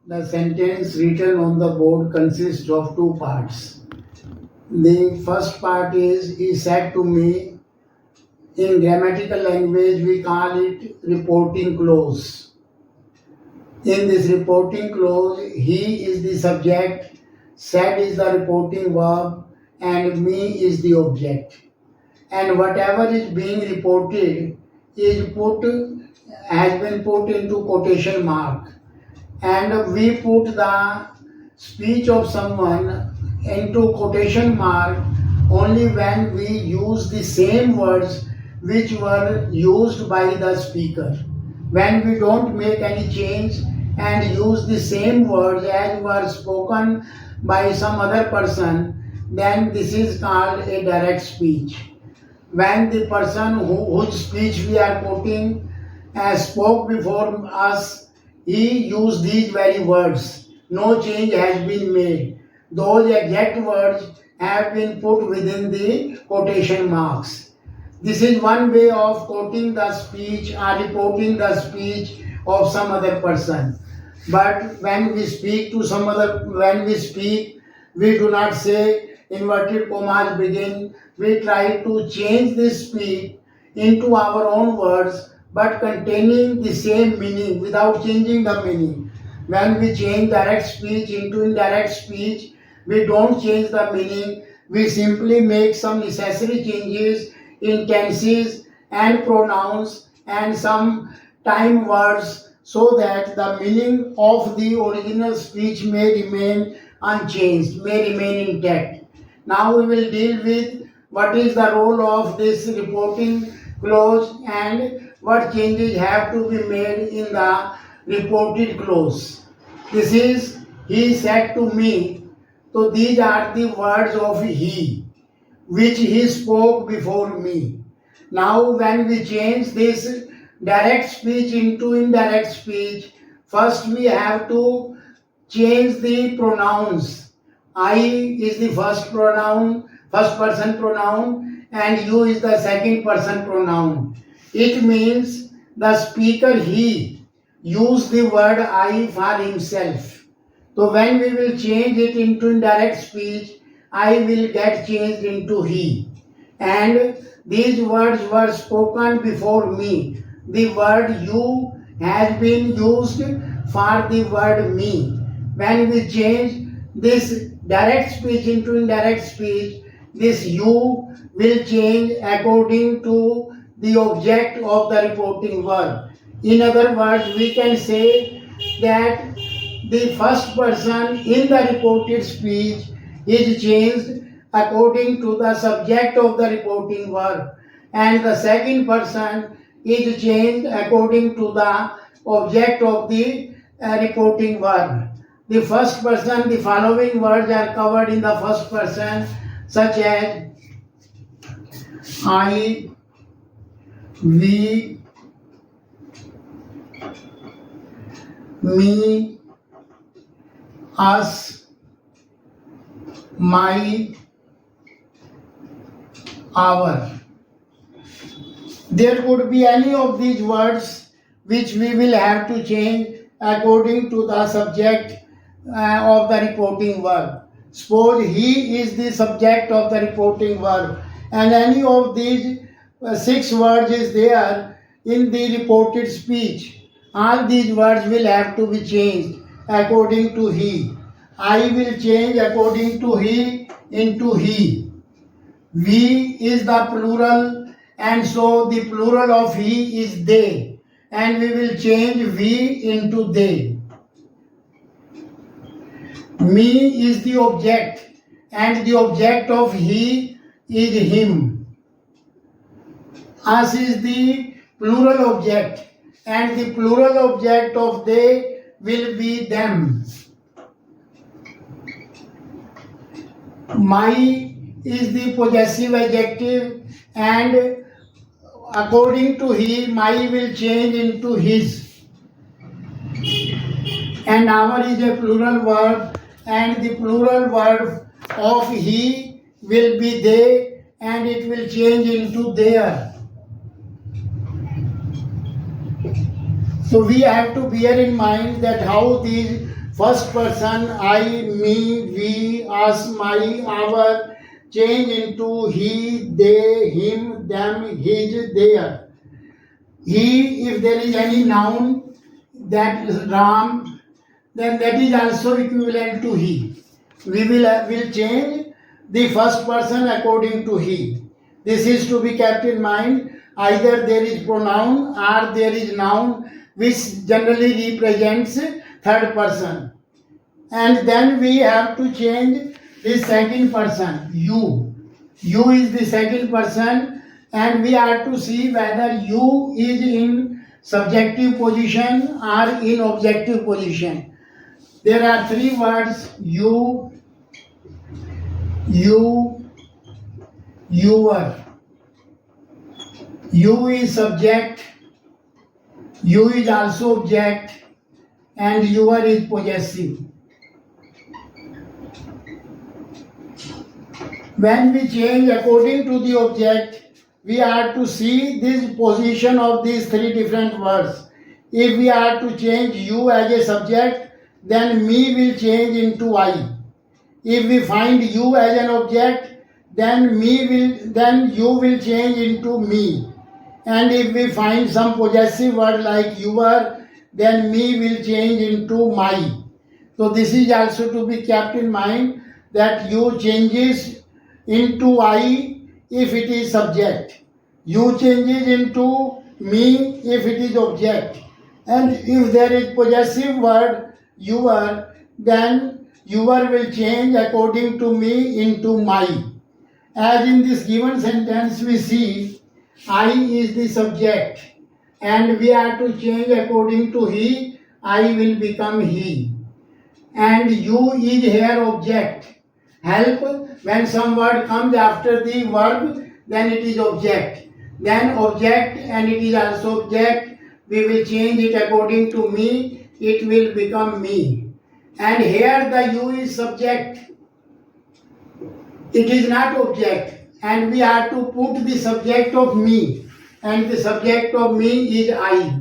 The sentence written on the board consists of two parts. The first part is, he said to me. In grammatical language, we call it reporting clause. In this reporting clause, he is the subject, said is the reporting verb, and me is the object. And whatever is being reported has been put into quotation mark. And we put the speech of someone into quotation mark only when we use the same words which were used by the speaker. When we don't make any change and use the same words as were spoken by some other person, then this is called a direct speech. When the person whose speech we are quoting spoke before us, he used these very words. No change has been made. Those exact words have been put within the quotation marks. This is one way of quoting the speech or reporting the speech of some other person. But when we speak, we do not say inverted commas begin. We try to change this speech into our own words, but containing the same meaning without changing the meaning. When we change direct speech into indirect speech, we don't change the meaning. We simply make some necessary changes in tenses and pronouns and some time words so that the meaning of the original speech may remain unchanged, may remain intact. Now we will deal with what is the role of this reporting clause and what changes have to be made in the reported clause. This is, he said to me. So these are the words of he, which he spoke before me. Now when we change this direct speech into indirect speech, first we have to change the pronouns. I is the first person pronoun, and you is the second person pronoun. It means the speaker he used the word I for himself. So when we will change it into indirect speech, I will get changed into he. And these words were spoken before me. The word you has been used for the word me. When we change this direct speech into indirect speech, this you will change according to the object of the reporting verb. In other words, we can say that the first person in the reported speech is changed according to the subject of the reporting verb, and the second person is changed according to the object of the reporting verb. The first person, the following words are covered in the first person, such as I, we, me, us, my, our. There could be any of these words which we will have to change according to the subject of the reporting verb. Suppose he is the subject of the reporting verb, and any of these 6 words is there in the reported speech. All these words will have to be changed according to he. I will change according to he into he. We is the plural, and so the plural of he is they, and we will change we into they. Me is the object, and the object of he is him. Us is the plural object, and the plural object of they will be them. My is the possessive adjective, and according to he, my will change into his. And our is a plural verb, and the plural verb of he will be they, and it will change into their. So we have to bear in mind that how these first person I, me, we, us, my, our change into he, they, him, them, his, their. He, if there is any noun that is Ram, then that is also equivalent to he. We will change the first person according to he. This is to be kept in mind. Either there is pronoun or there is noun which generally represents third person. And then we have to change the second person, you. You is the second person, and we are to see whether you is in subjective position or in objective position. There are three words, you, your. You is subject, you is also object, and your is possessive. When we change according to the object, we are to see this position of these three different words. If we are to change you as a subject, then me will change into I. If we find you as an object, then you will change into me. And if we find some possessive word like your, then me will change into my. So this is also to be kept in mind, that you changes into I if it is subject. You changes into me if it is object. And if there is possessive word your, then your will change according to me into my. As in this given sentence we see I is the subject, and we are to change according to he, I will become he. And you is here object. Help, when some word comes after the verb, then it is object. Then object, and it is also object. We will change it according to me, it will become me. And here the you is subject. It is not object. And we are to put the subject of me. And the subject of me is I.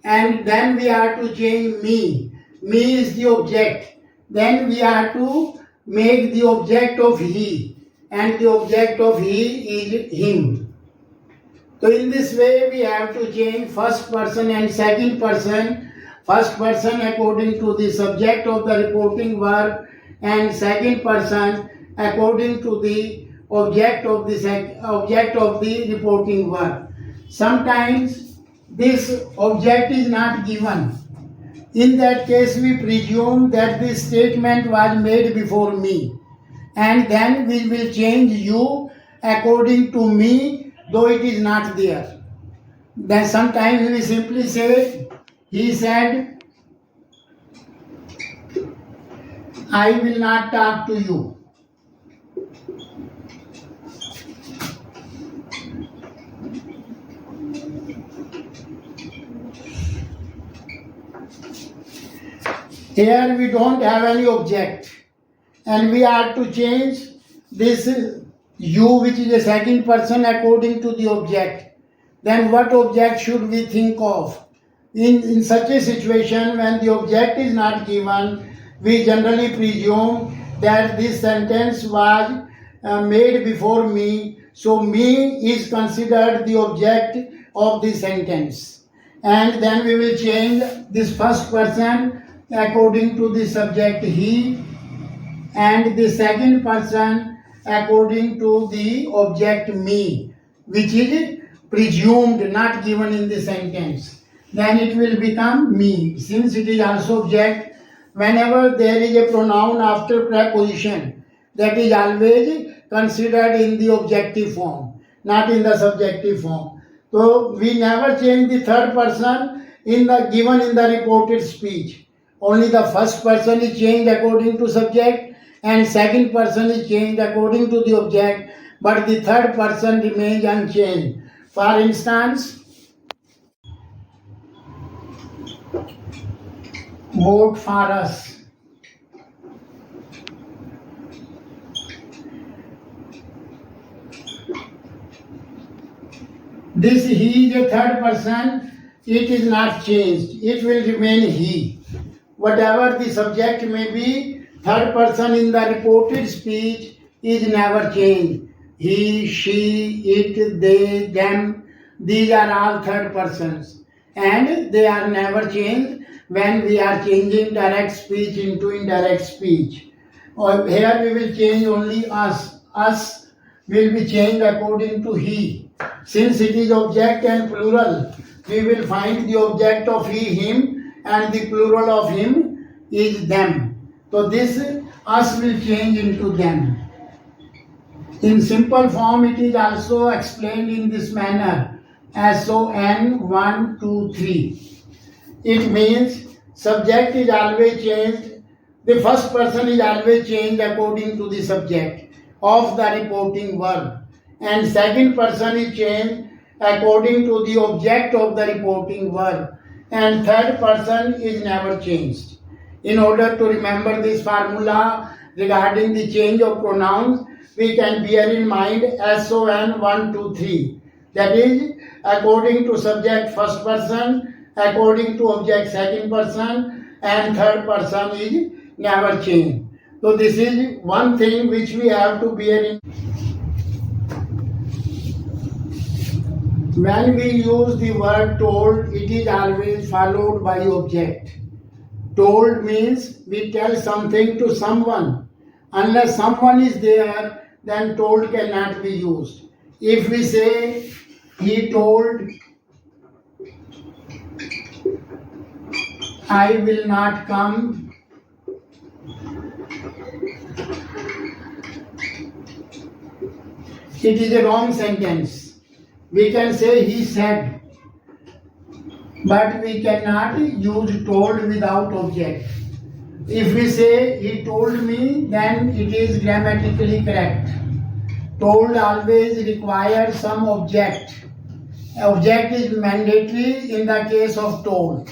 And then we are to change me. Me is the object. Then we are to make the object of he. And the object of he is him. So in this way we have to change first person and second person. First person according to the subject of the reporting verb, and second person according to the object of the reporting verb. Sometimes this object is not given. In that case we presume that this statement was made before me, and then we will change you according to me, though it is not there. Then sometimes we simply say, he said, I will not talk to you. Here we don't have any object, and we are to change this you, which is a second person, according to the object. Then what object should we think of? In such a situation, when the object is not given, we generally presume that this sentence was made before me, so me is considered the object of the sentence. And then we will change this first person according to the subject he, and the second person according to the object me, which is presumed, not given in the sentence. Then it will become me. Since it is also object, whenever there is a pronoun after preposition, that is always considered in the objective form, not in the subjective form. So we never change the third person given in the reported speech. Only the first person is changed according to subject, and second person is changed according to the object, but the third person remains unchanged. For instance, vote for us. This he is a third person it is not changed. It will remain he. Whatever the subject may be, third person in the reported speech is never changed. He, she, it, they, them, these are all third persons. And they are never changed when we are changing direct speech into indirect speech. Or here we will change only us. Us will be changed according to he. Since it is object and plural, we will find the object of he, him, and the plural of him is them. So this us will change into them. In simple form, it is also explained in this manner. SON 1, 2, 3. It means subject is always changed. The first person is always changed according to the subject of the reporting verb. And second person is changed according to the object of the reporting verb. And third person is never changed. In order to remember this formula regarding the change of pronouns, we can bear in mind SON 1, 2, 3. That is, according to subject first person, according to object second person, and third person is never changed. So this is one thing which we have to bear in. When we use the word told, it is always followed by object. Told means we tell something to someone. Unless someone is there, then told cannot be used. If we say, he told, I will not come, it is a wrong sentence. We can say he said, but we cannot use told without object. If we say he told me, then it is grammatically correct. Told always requires some object. Object is mandatory in the case of told.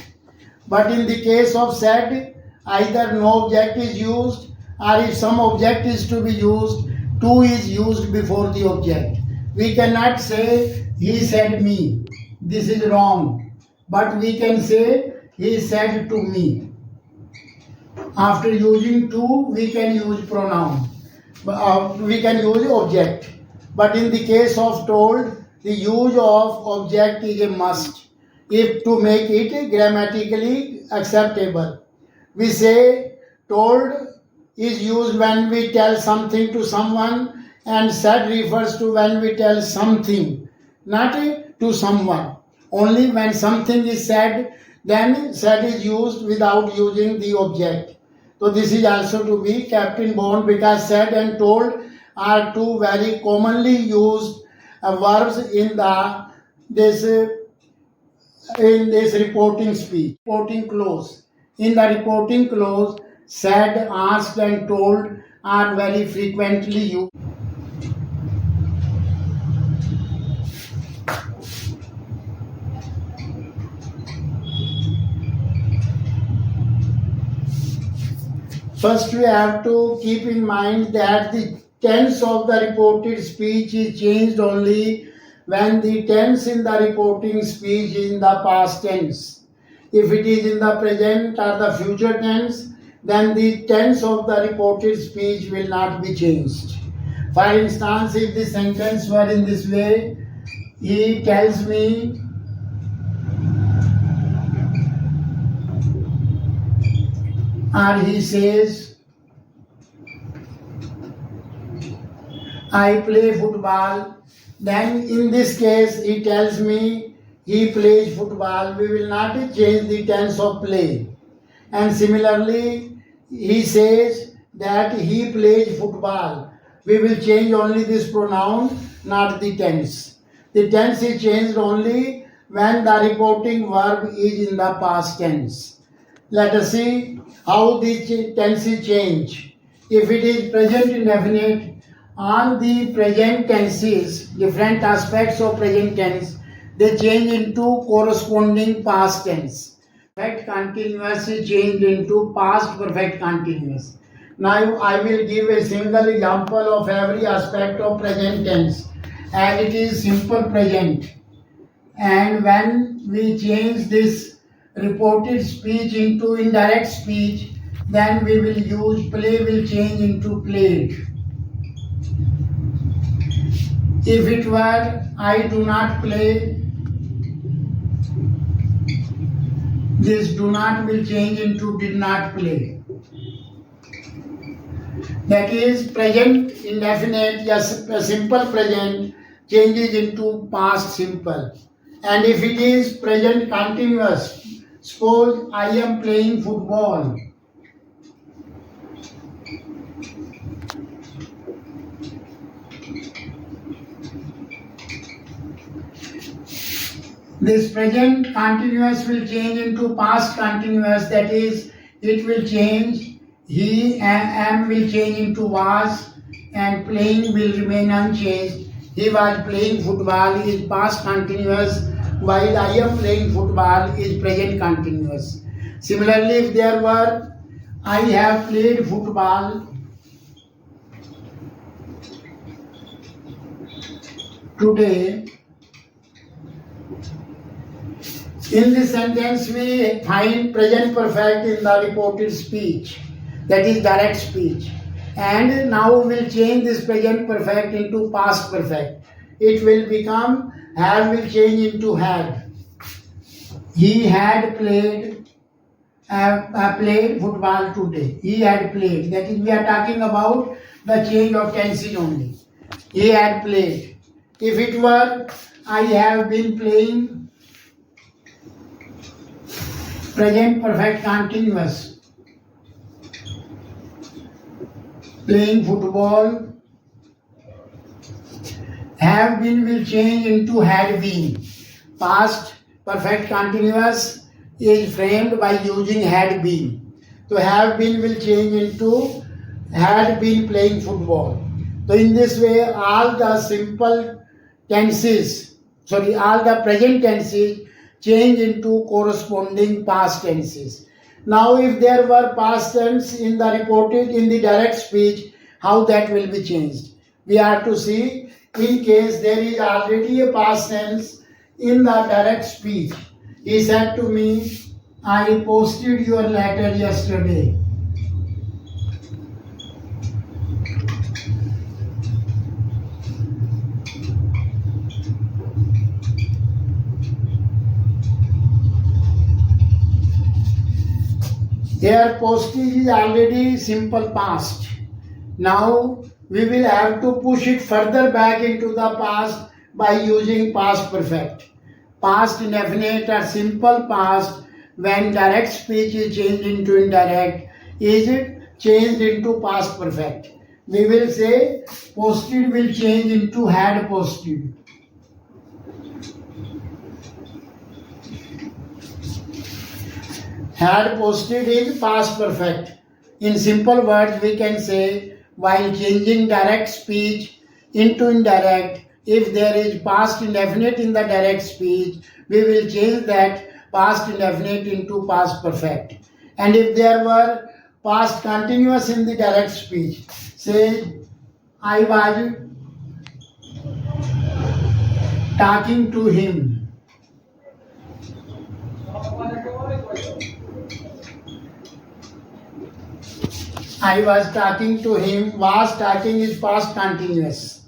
But in the case of said, either no object is used, or if some object is to be used, to is used before the object. We cannot say he said me. This is wrong. But we can say he said to me. After using to, we can use pronoun. We can use object. But in the case of told, the use of object is a must if to make it grammatically acceptable. We say told is used when we tell something to someone, and said refers to when we tell something, not to someone. Only when something is said, then said is used without using the object. So this is also to be kept in bond, because said and told are two very commonly used verbs in this reporting speech. Reporting clause. In the reporting clause, said, asked, and told are very frequently used. First, we have to keep in mind that the tense of the reported speech is changed only when the tense in the reporting speech is in the past tense. If it is in the present or the future tense, then the tense of the reported speech will not be changed. For instance, if the sentence were in this way, he tells me, or he says, I play football, then in this case he tells me he plays football, we will not change the tense of play. And similarly, he says that he plays football, we will change only this pronoun, not the tense. The tense is changed only when the reporting verb is in the past tense. Let us see how the tenses change. If it is present indefinite, all the present tenses, different aspects of present tense, they change into corresponding past tense. Perfect continuous is changed into past perfect continuous. Now I will give a single example of every aspect of present tense, as it is simple present. and when we change this reported speech into indirect speech, then we will use play will change into played. If it were I do not play, this do not will change into did not play. That is, present indefinite, yes, a simple present changes into past simple. And if it is present continuous, suppose I am playing football. This present continuous will change into past continuous, that is, it will change. He am will change into was, and playing will remain unchanged. He was playing football is past continuous, while I am playing football is present continuous. Similarly, if there were I have played football today, in this sentence we find present perfect in the reported speech, that is direct speech. And now we will change this present perfect into past perfect. It will become have will change into had. He had played football today. He had played. That is, we are talking about the change of tenses only. He had played. If it were I have been playing, present perfect continuous. Playing football, have been will change into had been. Past perfect continuous is framed by using had been. So have been will change into had been playing football. So in this way, all the simple tenses, all the present tenses change into corresponding past tenses. Now, if there were past tense in the reported in the direct speech, how that will be changed? We are to see in case there is already a past tense in the direct speech. He said to me, I posted your letter yesterday. Here postage is already simple past. Now we will have to push it further back into the past by using past perfect. Past indefinite or simple past, when direct speech is changed into indirect, is it changed into past perfect. We will say posted will change into had posted. Had posted is past perfect. In simple words, we can say while changing direct speech into indirect, if there is past indefinite in the direct speech, we will change that past indefinite into past perfect. And if there were past continuous in the direct speech, say I was talking to him. I was talking to him. Was talking is past continuous.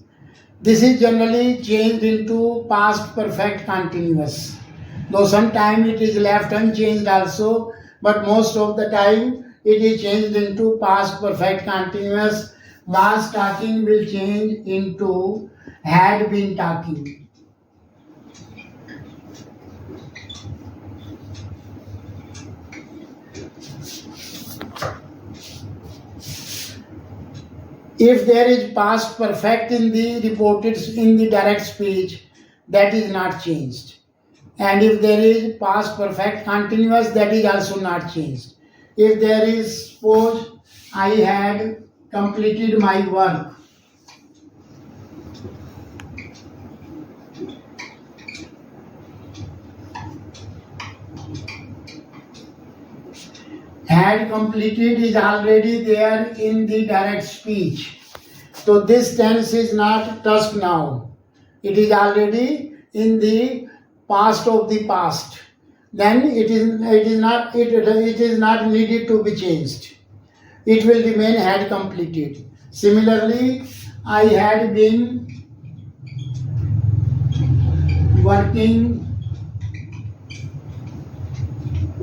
This is generally changed into past perfect continuous. Though sometimes it is left unchanged also, but most of the time it is changed into past perfect continuous. Was talking will change into had been talking. If there is past perfect in the reported in the direct speech, that is not changed. And if there is past perfect continuous, that is also not changed. If there is, suppose I had completed my work. Had completed is already there in the direct speech. So this tense is not touched now. It is already in the past of the past, then it is not needed to be changed. It will remain had completed. Similarly, I had been working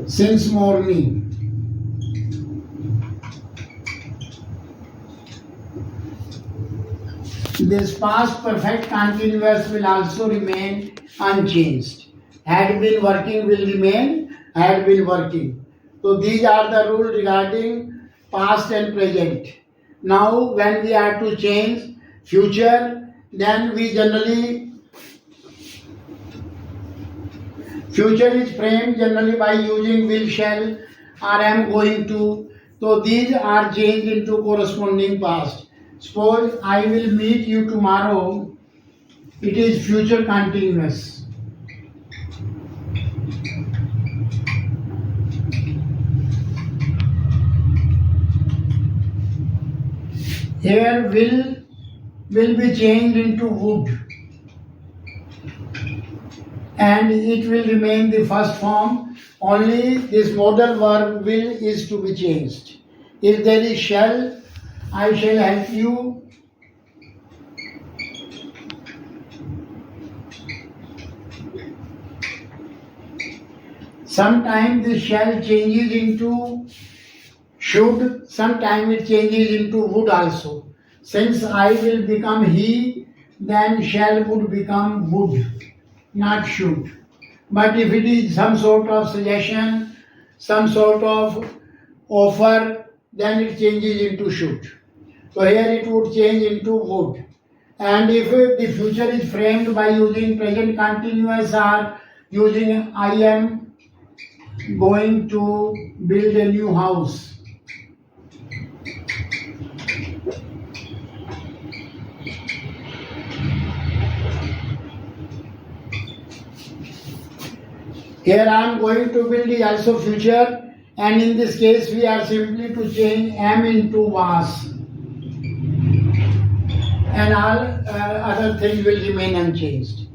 since morning. This past perfect continuous will also remain unchanged. Had been working will remain had been working. So these are the rules regarding past and present. Now when we are to change future, then we generally future is framed generally by using will, shall, or am going to. So these are changed into corresponding past. Suppose I will meet you tomorrow. It is future continuous. Here will be changed into would, and it will remain the first form. Only this modal verb will is to be changed. If there is shall, I shall help you. Sometimes this shall changes into should, sometimes it changes into would also. Since I will become he, then shall would become would, not should. But if it is some sort of suggestion, some sort of offer, then it changes into should. So here it would change into would. And if the future is framed by using present continuous or using I am going to build a new house. Here I am going to build is also future, and in this case we are simply to change am into was, and all other things will remain unchanged.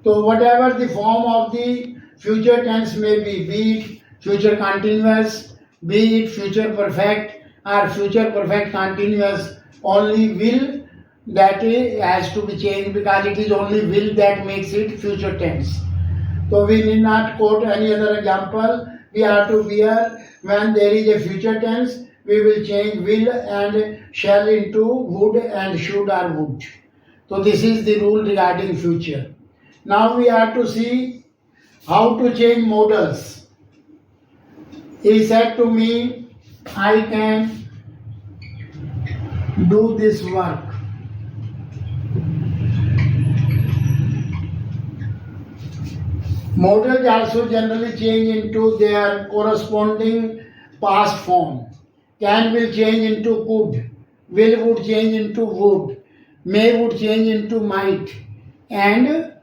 So whatever the form of the future tense may be it future continuous, be it future perfect or future perfect continuous, only will that has to be changed, because it is only will that makes it future tense. So we need not quote any other example. We are to bear when there is a future tense, we will change will and shall into would and should or would. So this is the rule regarding future. Now we are to see how to change modals. He said to me, I can do this work. Modals also generally change into their corresponding past form. Can will change into could, will would change into would, may would change into might, and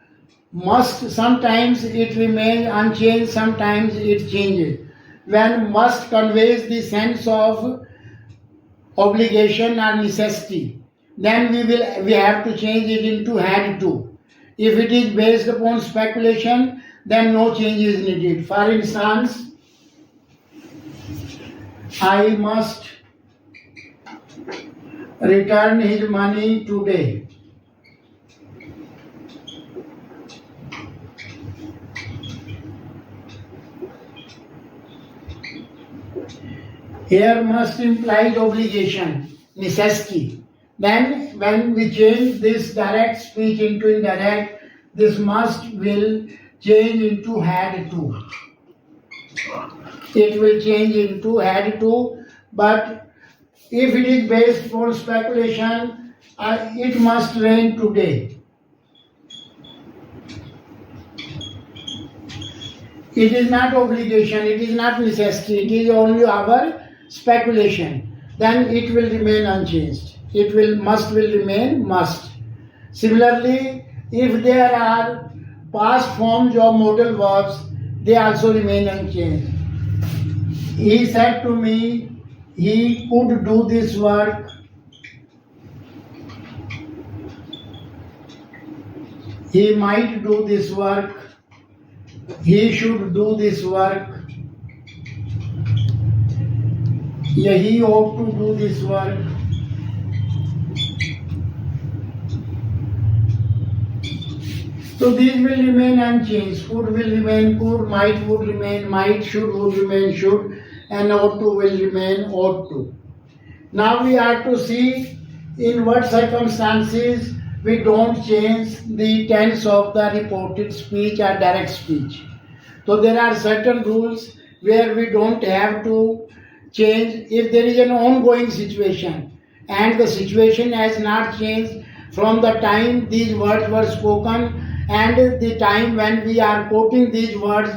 must sometimes it remains unchanged, sometimes it changes. When must conveys the sense of obligation or necessity, then we have to change it into had to. If it is based upon speculation, then no change is needed. For instance, I must return his money today. Here must implies obligation, necessity. Then when we change this direct speech into indirect, this must will change into had to. It will change into had to, but if it is based on speculation, it must rain today. It is not obligation, it is not necessity, it is only our speculation. Then it will remain unchanged. It will remain must. Similarly, if there are past forms of modal verbs, they also remain unchanged. He said to me, he could do this work. He might do this work. He should do this work. Yeah, he ought to do this work. So these will remain unchanged. Could will remain could, might would remain might, should would remain should, and ought to will remain ought to. Now we are to see in what circumstances we don't change the tense of the reported speech or direct speech. So there are certain rules where we don't have to change if there is an ongoing situation and the situation has not changed from the time these words were spoken and the time when we are quoting these words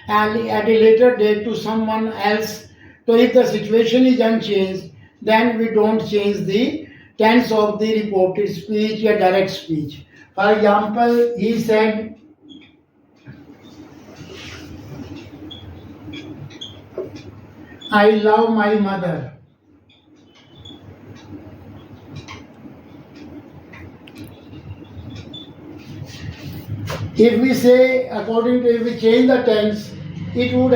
and at a later date to someone else. So if the situation is unchanged, then we don't change the tense of the reported speech or direct speech. For example, he said, I love my mother. If we say, according to, if we change the tense, it would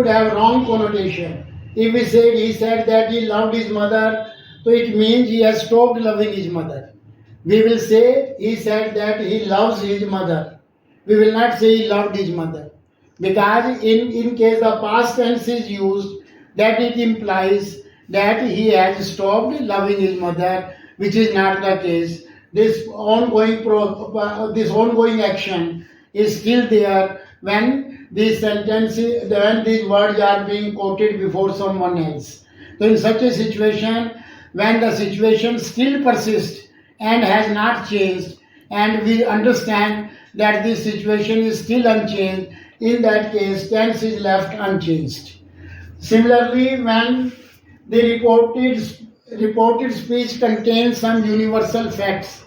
have wrong connotation. If we said he said that he loved his mother, so it means he has stopped loving his mother. We will say he said that he loves his mother. We will not say he loved his mother. Because in case the past tense is used, that it implies that he has stopped loving his mother, which is not the case. This ongoing action is still there when these sentences, when these words are being quoted before someone else. So in such a situation, when the situation still persists and has not changed, and we understand that this situation is still unchanged, in that case, tense is left unchanged. Similarly, when the reported speech contains some universal facts,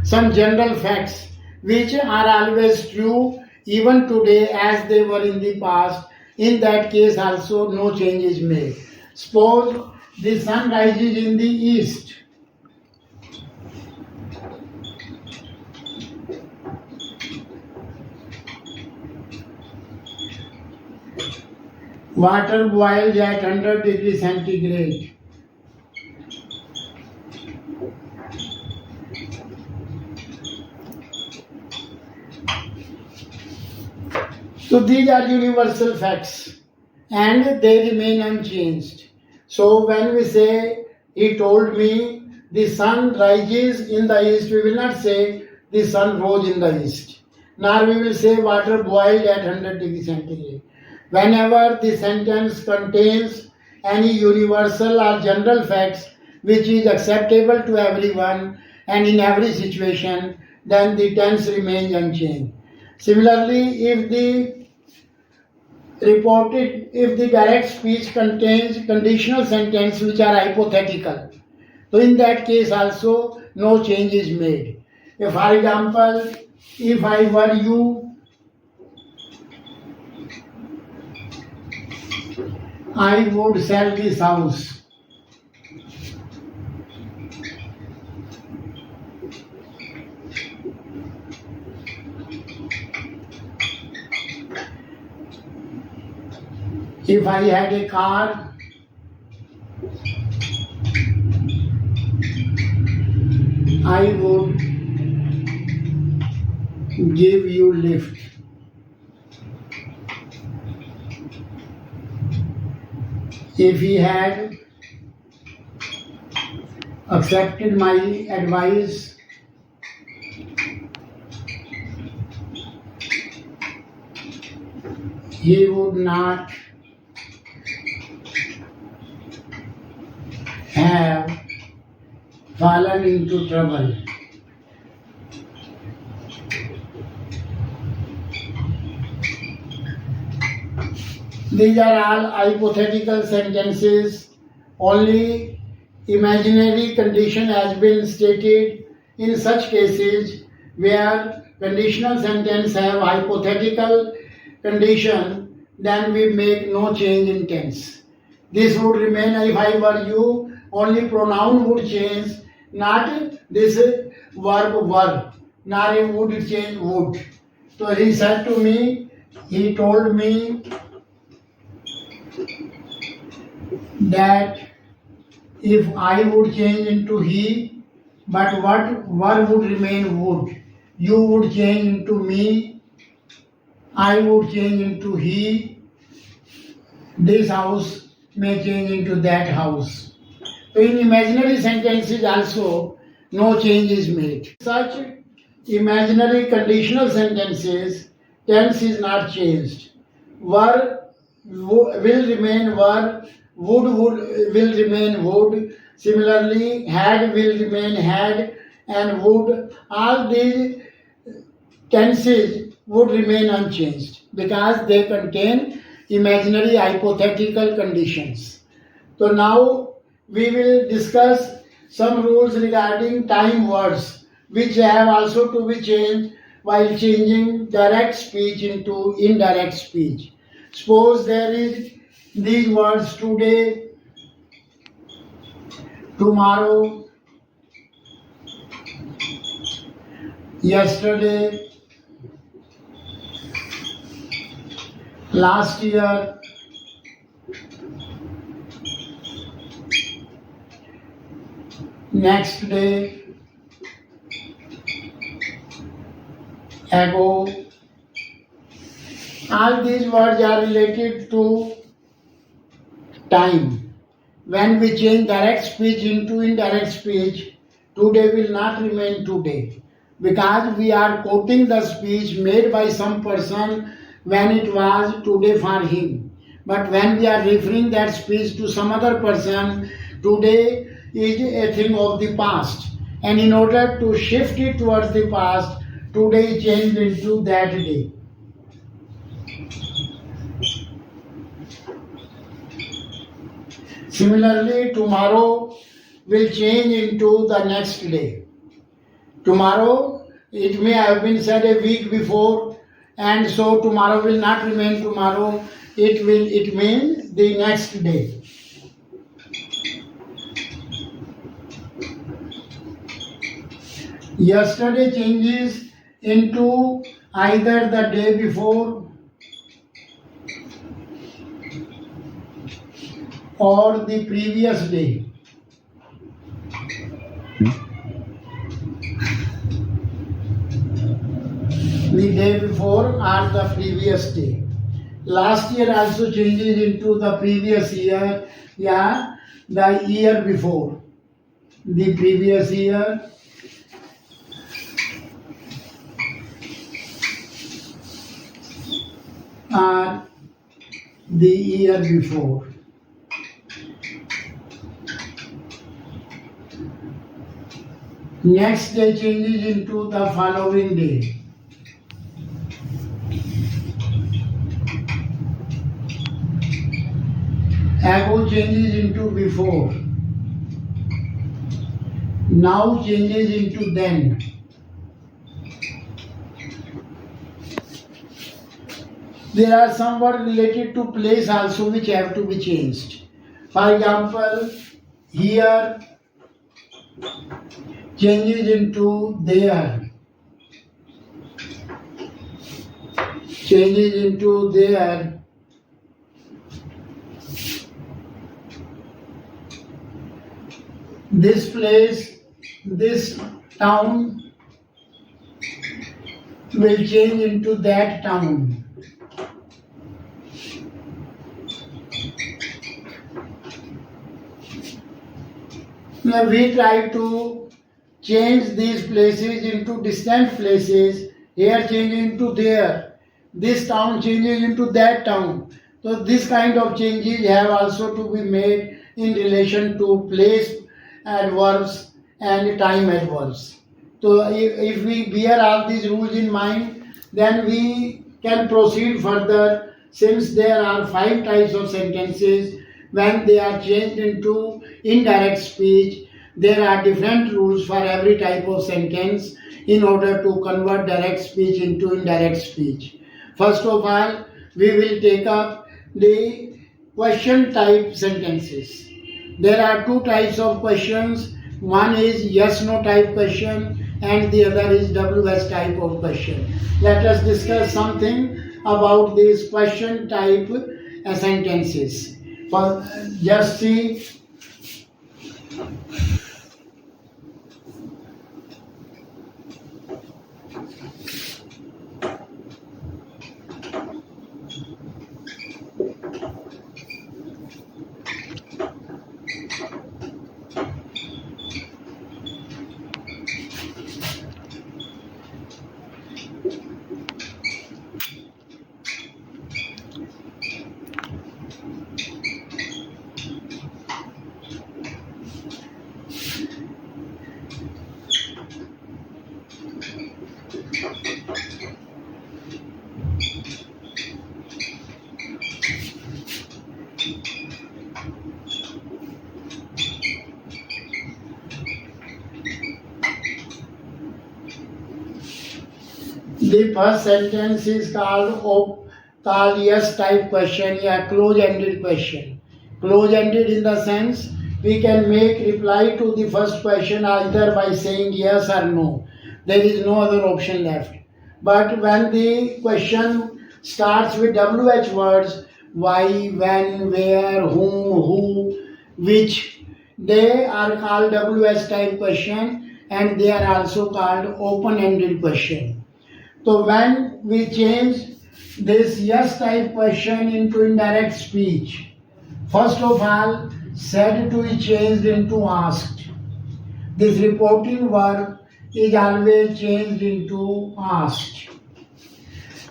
some general facts, which are always true even today as they were in the past, in that case also no change is made. Suppose the sun rises in the east. Water boils at 100 degrees centigrade. So these are universal facts and they remain unchanged. So when we say he told me the sun rises in the east, we will not say the sun rose in the east. Nor we will say water boiled at 100 degrees centigrade. Whenever the sentence contains any universal or general facts which is acceptable to everyone and in every situation, then the tense remains unchanged. Similarly, if the direct speech contains conditional sentences which are hypothetical, so in that case also no change is made. If, for example, if I were you, I would sell this house. If I had a car, I would give you lift. If he had accepted my advice, he would not have fallen into trouble. These are all hypothetical sentences. Only imaginary condition has been stated. In such cases where conditional sentence have hypothetical condition, then we make no change in tense. This would remain if I were you, only pronoun would change, not this verb were, nor would change would. So he said to me He told me that if I would change into he, but what word would remain would. You would change into me, I would change into he, this house may change into that house. So in imaginary sentences also no change is made. Such imaginary conditional sentences tense is not changed. Were will remain were, would will remain would. Similarly, had will remain had and would. All these tenses would remain unchanged because they contain imaginary hypothetical conditions. So now we will discuss some rules regarding time words which have also to be changed while changing direct speech into indirect speech. Suppose there is these words today, tomorrow, yesterday, last year, next day, ago. All these words are related to time. When we change direct speech into indirect speech, today will not remain today because we are quoting the speech made by some person when it was today for him. But when we are referring that speech to some other person, today is a thing of the past. And in order to shift it towards the past, today changed into that day. Similarly, tomorrow will change into the next day. Tomorrow, it may have been said a week before, and so tomorrow will not remain tomorrow, it means the next day. Yesterday changes into either the day before or the previous day. The day before or the previous day. Last year also changes into the previous year, yeah, the year before. The previous year, or the year before. Next day changes into the following day. Ago changes into before. Now changes into then. There are some words related to place also which have to be changed. For example, here changes into there. Changes into there. This place, this town will change into that town. Now we try to change these places into distant places. Here changes into there. This town changes into that town. So this kind of changes have also to be made in relation to place adverbs and time adverbs. So if we bear all these rules in mind, then we can proceed further, since there are 5 types of sentences. When they are changed into indirect speech, there are different rules for every type of sentence in order to convert direct speech into indirect speech. First of all, we will take up the question type sentences. There are 2 types of questions. One is yes-no type question and the other is WS type of question. Let us discuss something about these question type sentences. Just see. The first sentence is called yes type question, yeah, close-ended question. Close-ended in the sense we can make reply to the first question either by saying yes or no. There is no other option left. But when the question starts with WH words, why, when, where, whom, who, which, they are called WH type question, and they are also called open-ended question. So when we change this yes type question into indirect speech, first of all, said to is changed into asked. This reporting verb is always changed into asked.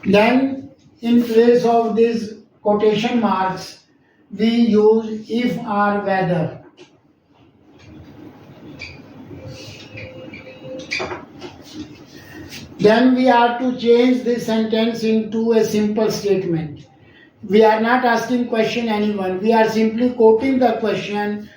Then in place of these quotation marks, we use if or whether. Then we are to change this sentence into a simple statement. We are not asking question anyone. We are simply quoting the question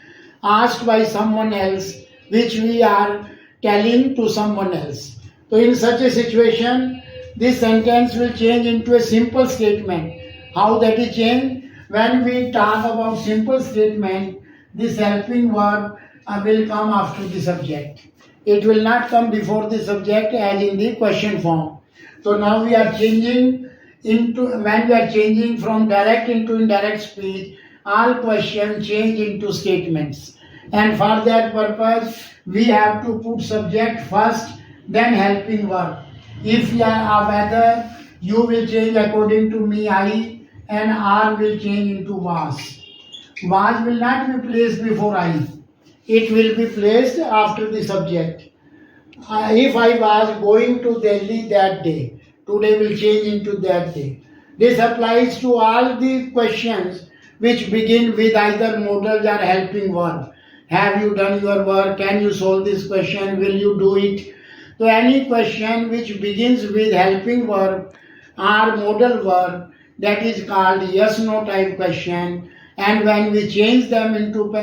asked by someone else, which we are telling to someone else. So in such a situation, this sentence will change into a simple statement. How that is changed? When we talk about simple statement, this helping verb will come after the subject. It will not come before the subject as in the question form. So now we are changing when we are changing from direct into indirect speech, all questions change into statements. And for that purpose, we have to put subject first, then helping verb. If you are whether, you will change according to me, I, and are will change into was. Was will not be placed before I. It will be placed after the subject. If I was going to Delhi that day, today will change into that day. This applies to all the questions which begin with either modals or helping verb. Have you done your work? Can you solve this question? Will you do it? So any question which begins with helping verb or modal verb, that is called yes/no type question. And when we change them into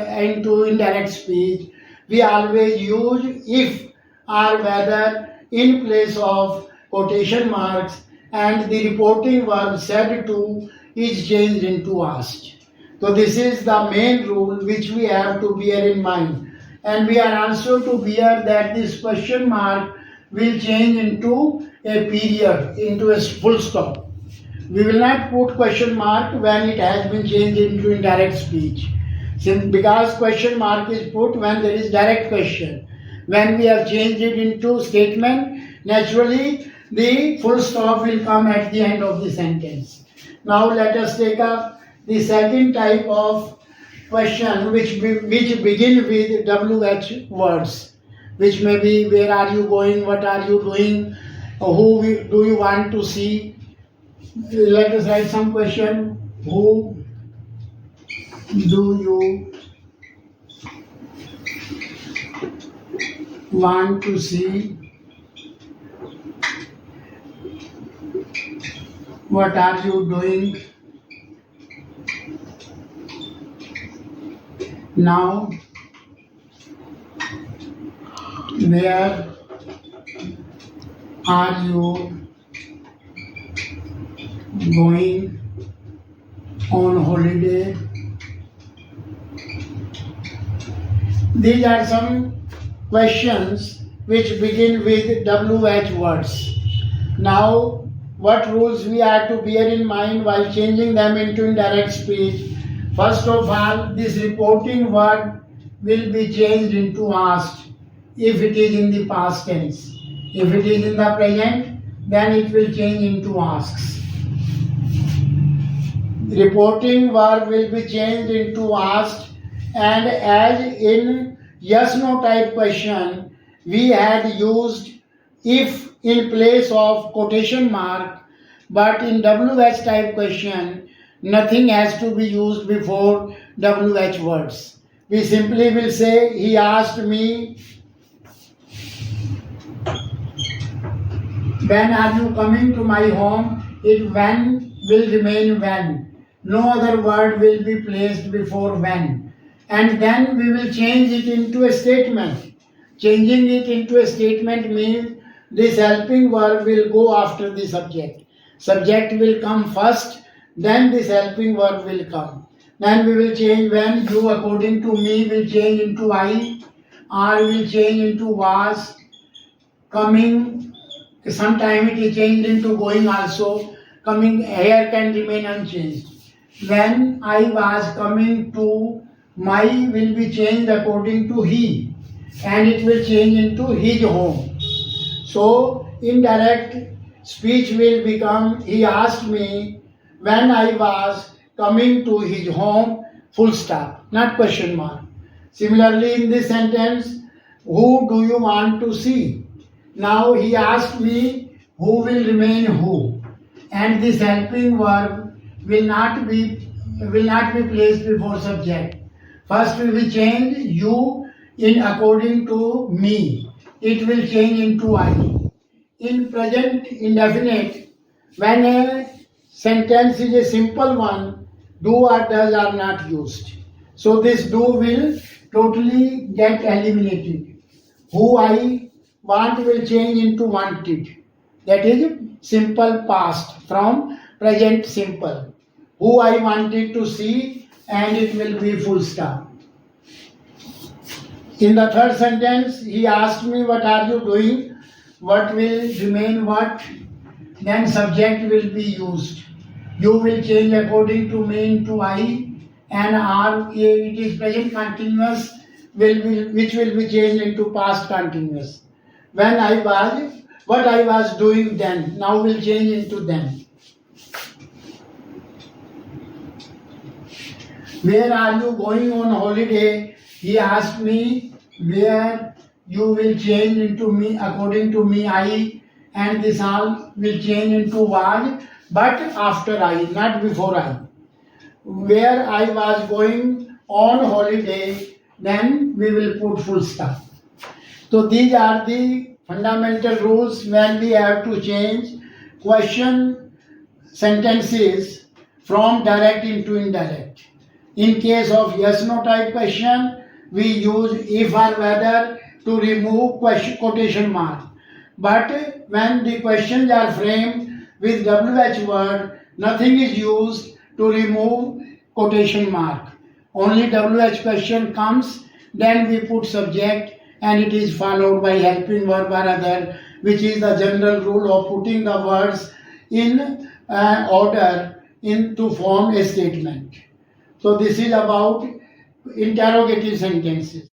indirect speech, we always use if or whether in place of quotation marks, and the reporting verb said to is changed into asked. So this is the main rule which we have to bear in mind. And we are also to bear that this question mark will change into a period, into a full stop. We will not put question mark when it has been changed into indirect speech. Because question mark is put when there is direct question. When we have changed it into statement, naturally the full stop will come at the end of the sentence. Now let us take up the second type of question which begin with WH words, which may be where are you going, what are you doing, who do you want to see. Let us write some question. Who do you want to see? What are you doing now? Where are you going on holiday? These are some questions which begin with WH words. Now what rules we are to bear in mind while changing them into indirect speech. First of all, this reporting word will be changed into asked if it is in the past tense. If it is in the present, then it will change into asks. Reporting verb will be changed into asked, and as in yes no type question we had used if in place of quotation mark, but in WH type question nothing has to be used before WH words. We simply will say he asked me, when are you coming to my home? It when will remain when. No other word will be placed before when. And then we will change it into a statement. Changing it into a statement means this helping verb will go after the subject. Subject will come first, then this helping verb will come. Then we will change when. You according to me will change into I. Are will change into was. Coming, sometime it is changed into going also. Coming here can remain unchanged. When I was coming to, my will be changed according to he, and it will change into his home. So indirect speech will become he asked me when I was coming to his home, full stop, not question mark. Similarly in this sentence, who do you want to see? Now he asked me who will remain who, and this helping verb will not be placed before subject. First we will change you in according to me. It will change into I. In present indefinite, when a sentence is a simple one, do or does are not used. So this do will totally get eliminated. Who I want will change into wanted. That is simple past from present simple. Who I wanted to see, and it will be full stop. In the third sentence, he asked me, what are you doing? What will remain what? Then subject will be used. You will change according to me into I, and are it is present continuous which will be changed into past continuous. When I was, what I was doing then, now will change into then. Where are you going on holiday? He asked me, where you will change into me, according to me, I, and this all will change into was, but after I, not before I. Where I was going on holiday, then we will put full stop. So these are the fundamental rules when we have to change question sentences from direct into indirect. In case of yes no type question, we use if or whether to remove quotation mark. But when the questions are framed with WH word, nothing is used to remove quotation mark. Only WH question comes, then we put subject, and it is followed by helping verb or other, which is the general rule of putting the words in order to form a statement. So this is about interrogative sentences.